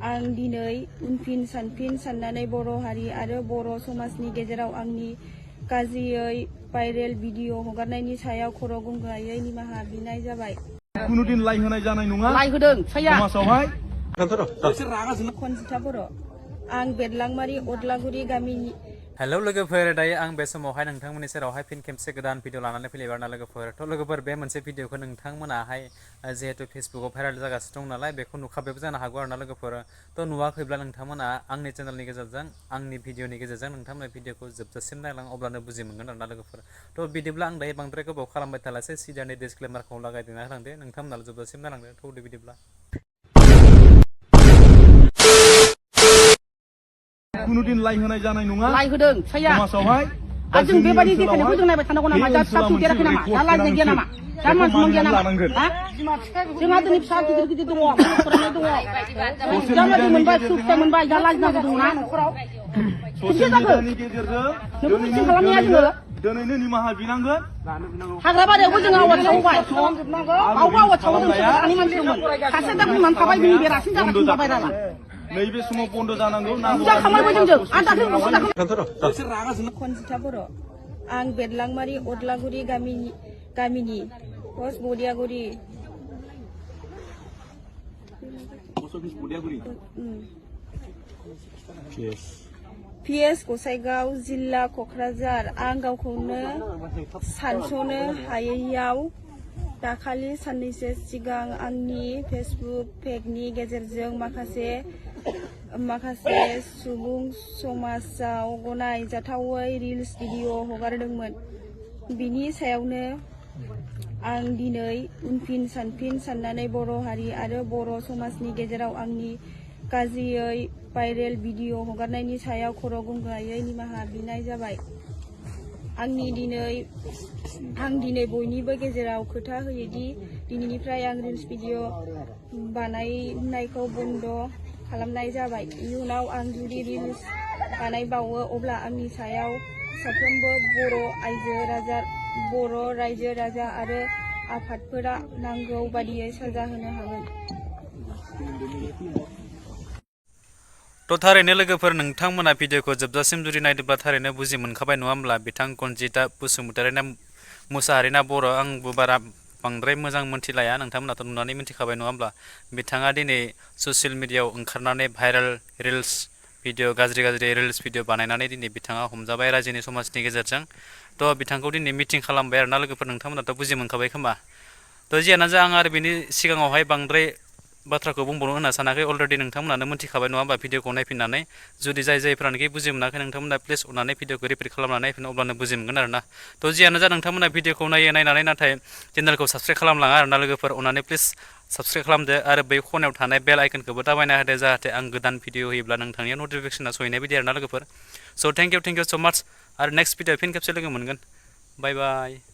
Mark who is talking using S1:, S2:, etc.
S1: आं दिनै उनफिन सानफिन साननानै बर' हारि आरो बर' समाजनि गेजेराव आंनि गाज्रियै भाइरेल भिडिअ हगारनायनि सायाव खर' गंगायै निमाहा बिनाय जाबाय।
S2: कुनुदिन लाइ होनाय जानाय नङा।
S3: लाइ होदों
S2: समाजावहाय
S1: खनजिता बर' आं बेरलांमारि अदलागुरि गामिनि।
S4: हेलौ लोगोफोर, दायो आं बे समावहाय नोंथांमोननि सेरावहाय फिन खेबसे गोदान भिडिअ लानानै फैलायबाय आरोना लोगोफोर। थ' लोगोफोर, बे मोनसे भिडिअखौ नोंथांमोनाहाय जिहेतु फेसबुकाव भाइरेल जागासिनो दं नालाय बेखौ नुखाबायबो जानो हागौ आरोना लोगोफोर। थ' नुवाखैब्ला नोंथांमोना आंनि चेनेलनि गेजेरजों आंनि भिडिअनि गेजेरजों नोंथांमोना भिडिअखौ जोबजासिम नायलां, अब्लानो बुजि मोनगोन आरोना लोगोफोर। थ' बिदिब्ला आं दायो बांद्राय गोबाव खालामबाय थालासै, सिदानि डिसक्लेमारखौ लागायदेरना होलांदो, नोंथांमोना जोबजासिम नायलांदो। थ' बिदिब्ला
S2: कुनुदिन लाइ होनाय जानाय नङा।
S3: लाइ होदों
S2: समाजावहाय
S3: जों बेबायदि देखायनायखौ जों नायबाय थानांगौ नामा? जा फिसा देराखै नामा? जा लाजिनाय गैया नामा? जा मान सनमान गैया नामा? जोंहा दिनै फिसा गिदिर गिदिर दङ, फरायनाय दङ, जा मादि मोनबाय, फिथाइ मोनबाय, जा लाजिनांगौ दङ ना न'खराव?
S2: ससियेल मिडियानि गेजेरजों
S3: नोंखौ खालामनाया जोङो
S2: दिनैनो निमाहा बिनांगोन।
S3: हाग्रा बारियावबो जोङो आवाज सावबाय, बावबो आवाज सावो जों सानि मानसिमोन। सासे दा बुंनानै थाबाय, बिनि बेरासिन जागासिनो जाबाय रागा।
S2: नैबे समाव बन्द जानांगौ।
S3: बुजा खामायबाय जोंजों।
S1: खनजिता बर' आं बेरलांमारि अदलागुरि गामिनि पस्ट बदियागुरि पिएस गसाइगाव जिल्ला क'क्राझार। आं गावखौनो सानस'नो हायैयाव दाखालि साननैसो सिगां आंनि फेसबुक पेजनि गेजेरजों माखासे सुबुं समाजाव गनायजाथावै रिल्स भिडिअ हगारदोंमोन। बिनि सायावनो आं दिनै उनफिन सानफिन साननानै बर' हारि आरो बर' समाजनि गेजेराव आंनि गाज्रियै भाइरेल भिडिअ हगारनायनि सायाव खर' गंगायै निमाहा बिनाय जाबाय। आं दिनै बयनिबो गेजेराव खोथा होयोदि दिनैनिफ्राय आं रिल्स भिडिअ बानायनायखौ बन्द खालामनाय जाबाय। इयुनाव आं जुदि रिल्स बानायबावो अब्ला आंनि सायाव साफ्रोमबो बर' रायजो राजा आरो आफादफोरा नांगौ बादियै साजा होनो हागोन।
S4: थ' थारैनो लोगोफोर, नोंथांमोना भिडिअखौ जोबजासिम जुदि नायदोंब्ला थारैनो बुजि मोनखाबाय नङा होमब्ला? बिथां कनजिता मुसाहारिना बर', आंबो बारा बांद्राय मोजां मोनथिलाया, नोंथांमोनाथ' नुनानै मिथिखाबाय नङा होमब्ला? बिथाङा दिनै ससियेल मिडियायाव ओंखारनानै भाइरेल रिल्स भिडिअ, गाज्रि रिल्स भिडिअ बानायनानै दिनै बिथाङा हमजाबाय रायजोनि समाजनि गेजेरजों। थ' बिथांखौ दिनै मिटिं खालामबाय आरोना लोगोफोर, नोंथांमोनाथ' बुजि मोनखाबाय खोमा। थ' जियानो जा, आं आरो बिनि सिगाङावहाय बांद्राय बाथ्राखौ बुंबावनो होनना सानाखै। अलरेडि नोंथांमोनानो मिथिखाबाय नङा होमबा भिडिअखौ नायफिननानै। जुदि जायफ्रानोखि बुजि मोनाखै, नोंथांमोना प्लिज अननानै भिडिअखौ रिपिट खालामनानै नायफिन, अब्लानो बुजि मोनगोन आरोना। थ' जियानो जा, नोंथांमोना भिडिअखौ नायनानै नाथाय चेनेलखौ साबस्क्राइब खालामलाङा आरोना लोगोफोर। अननानै प्लिज साबस्क्राइब खालामदो आरो बै खनायाव थानाय बेल आइकनखौबो दाबायना होदो, जाहाथे आं गोदान भिडिअ होयोब्ला नोंथांनियाव नटिफिकेसना सहैनाय बायदि आरोना लोगोफोर। स' थेंक इउ स' माच। आरो नेक्स्ट भिडिअ फिन खेबसे लोगो मोनगोन। बाय बाय।